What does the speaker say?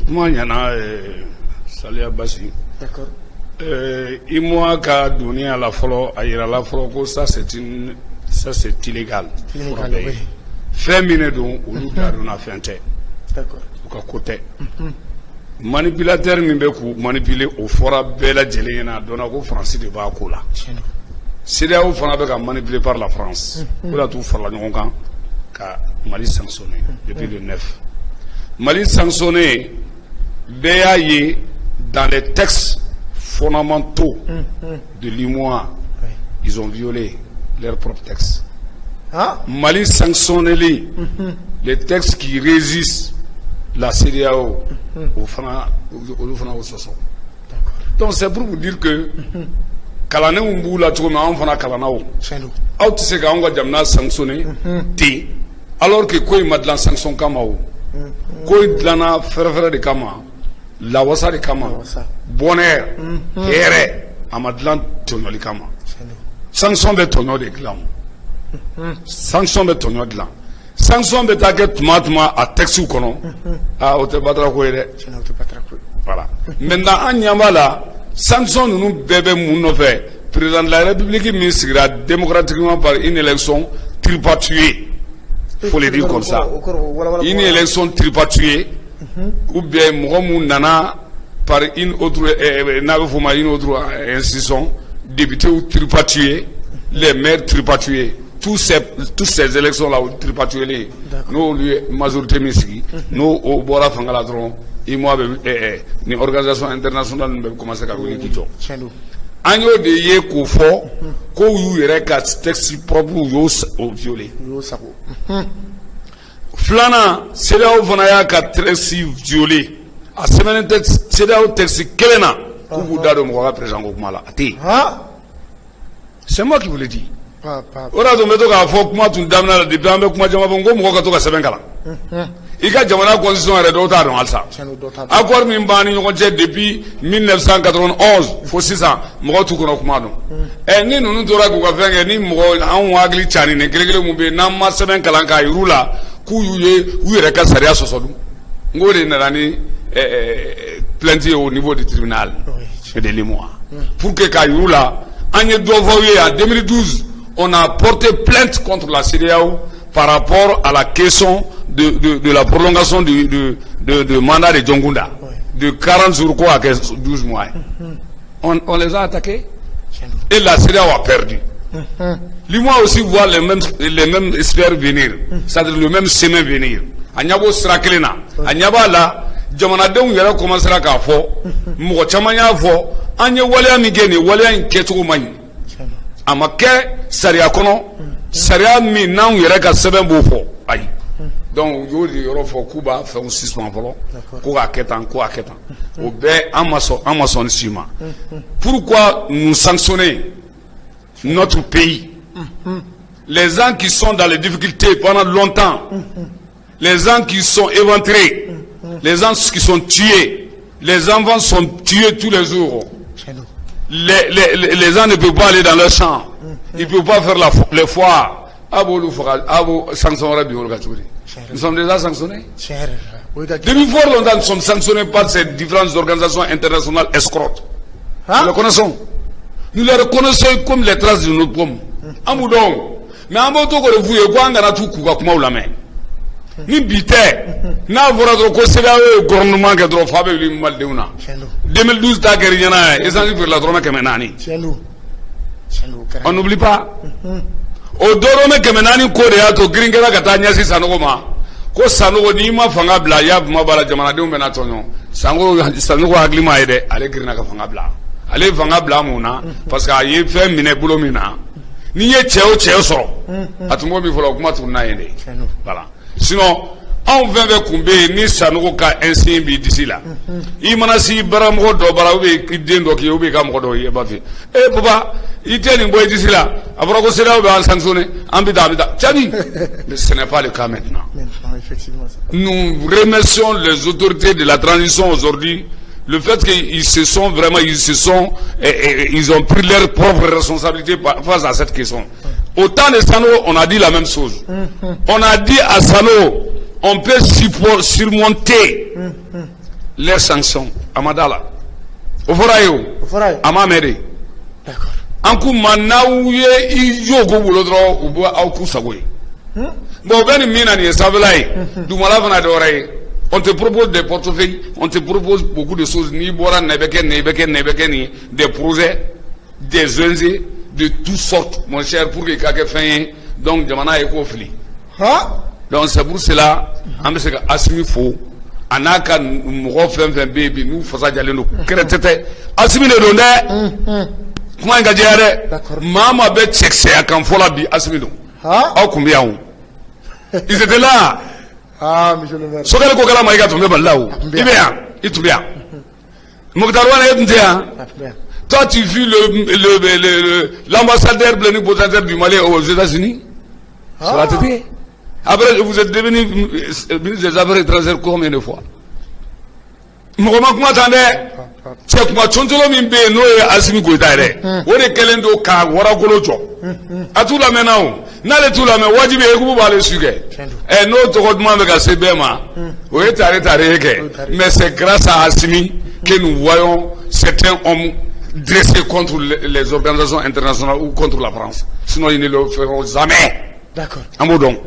Moi, il y en a, Salut Abassi. D'accord. Et moi, qui a donné à la flore, à la flore, ça c'est illégal. Illégal, oui. Fait mine donc, on a fait un thé. D'accord. Au côté. Manipulateur min bɛ k'u manipuler o fɔra bɛɛ lajɛlen ɲɛna dɔnna ko France de b'a ko la. CEDEAO fana bɛ ka manipuler par la France. O de y'a to u farala ɲɔgɔn kan ka Mali sanctionner depuis le 9. Mali sanctionner bɛɛ y'a ye dans les textes fondamentaux de l'UEMOA, ils ont violé leurs propres textes. Mali sanctionner les textes qui résistent la CEDEAO au soso. Donc c'est pour vous dire que kalane umbu la cogo min an fana kalannaw aw tɛ se k'anw ka jamana sanctionner ten alors que ko in ma dilan sanction kama o ko in dilanna fɛrɛfɛrɛ de kama lawasa de kama bonheur hɛrɛ a ma dilan tɔɲɔli kama sanction bɛ tɔɲɔ de dilan sanction bɛ tɔɲɔ dilan sanction bɛ taa kɛ tuma tuma a texte kɔnɔ o tɛ batara ko ye dɛ voilà maintenant an ɲɛ b'a la sanction ninnu bɛɛ bɛ mun nɔfɛ président de la république min sigira démocratiquement par une élection tripatouillée, faut le dire comme ça, une élection tripatouillée ou bien mɔgɔ mun nana par une autre n'a bɛ fɔ ma une autre institution, députés tripatouillés, les maires tripatouillés. Tous ces élections-là, tripatouillés, nous, majorité misiki, nous, au Bora Fangala Dron, et moi, une organisation internationale, nous commencé à venir qui sont. Agno de ye ko fo, ko yu yere ka texte propre au violé. Flana, c'est là où on a ka texte violé. À semaine texte, c'est là où texte kelena, où vous donnez mon président Gokumala. C'est moi qui vous le dis. Ora do meto ka fo kuma tun damna de be ambe kuma jama bongo mo ka to ka seben kala ika jamana constitution re do ta don alsa accord min bani ñoko je depuis 1991 fo 600 mo to ko kuma don ni nunu tora ko ka fenge ni mo an wagli chani ne gele mu be na ma seben kala ka yurula ku yuye uyere ka saria sosodu ngore na ni plainte au niveau du tribunal de l'UEMOA pour que ka yurula anye do voyer en 2012 on a porté plainte contre la CEDEAO par rapport à la question de la prolongation de mandat de Djongunda, de 40 jours à 12 mois. On les a attaqués et la CEDEAO a perdu. L'UEMOA aussi voit les mêmes experts venir, c'est-à-dire le même chemin venir. Anyabo Srakelena, Anyaba là, Jamanadeum yara commencera à faire, Mouchamania fo, Anya Walia Migeni, Walia in Ketumai. Amake saria kono saria mi na yere ka seben bo fo ay donc yo di yoro fo kuba fait un suspens volo ko aketan o be amason sima. Pourquoi nous sanctionner notre pays, les gens qui sont dans les difficultés pendant longtemps, les gens qui sont éventrés, les gens qui sont tués, les enfants sont tués tous les jours. Les gens ne peuvent pas aller dans leur champ. Ils ne peuvent pas faire les foires. Nous sommes déjà sanctionnés. Depuis fort longtemps, nous sommes sanctionnés par ces différentes organisations internationales escroques. Nous les connaissons. Nous les reconnaissons comme les traces de notre pomme. Mais en mode que vous voyez, ni bité n'a vora dro ko CEDEAO gouvernement ke dro fabe li mal deuna 2012 ta gari yana essence pour la drone kemenani on n'oublie pas o doro me kemenani ko de ato gringera kata nyasi sanogo ma ko sanogo ni ma fanga bla ya ma bala jamana de mena tonyo sanogo agli ma ede ale grina ka fanga bla ale fanga bla muna parce que ayi fait mine bulo mina ni ye cheo so atumo bi folo kuma tunna yende voilà. Sinon, on vient de combler ni sanogo ka ainsi bi d'ici là. Imanasi baramo do barawe kidendo ki obi kam ko do yebafi. Papa, iteni boy d'ici là. Après ko sera be sanctionné, ambida. Tchani. Mais ce n'est pas le cas maintenant. Effectivement. Nous remercions les autorités de la transition aujourd'hui. Le fait qu'ils ils ont pris leurs propres responsabilités face à cette question. Au temps de Sano, on a dit la même chose. On a dit à Sano, on peut surmonter les sanctions Amadala o fɔra ye o a ma mɛn de an k'u ma n'aw ye i jo ko bolo dɔrɔn u bɛ aw k'u sago ye bon o bɛ nin min na nin ye sanfɛla ye dugumala fana dɔ wɛrɛ ye on te propose des portefeuilles on te propose beaucoup de choses n'i bɔra nin bɛ kɛ nin bɛ kɛ nin bɛ kɛ nin des projets des ONG de toutes sortes mon cher pour que i ka kɛ fɛn ye donc jamana ye k'o fili donc c'est pour cela an bɛ se ka Asimi fo a n'a ka mɔgɔ fɛn fɛn bɛ yen bi n'u fasa jalen don kɛrɛtɛ tɛ Asimi de don dɛ kuma in ka jɛya dɛ maa maa bɛ cɛkisɛya kan fɔ la bi Asimi don aw kun bɛ yan o ils étaient là Sokɛli ko kɛla Mayiga tun bɛ Mali la o i bɛ yan i tun bɛ yan Mokutari Wane e tun tɛ yan toi tu vis l'ambassadeur plénipotentiaire du Mali aux États-Unis cela te dit. Après, vous êtes devenu ministre des Affaires étrangères combien de fois? Mɔgɔ ma kuma tan dɛ. Cɛ kuma cɔncɔlɔ min bɛ yen n'o ye Asimi Goyita ye dɛ. O de kɛlen don ka warakolo jɔ. A t'u lamɛnna o. N'ale t'u lamɛn wajibi Yakubu b'ale su kɛ. N'o tɔgɔ duman bɛ ka se bɛɛ ma. O ye tare ye kɛ. Mais c'est grâce à Asimi que nous voyons certains hommes dressés contre les organisations internationales ou contre la France. Sinon ils ne le feront jamais. D'accord. Un mot donc.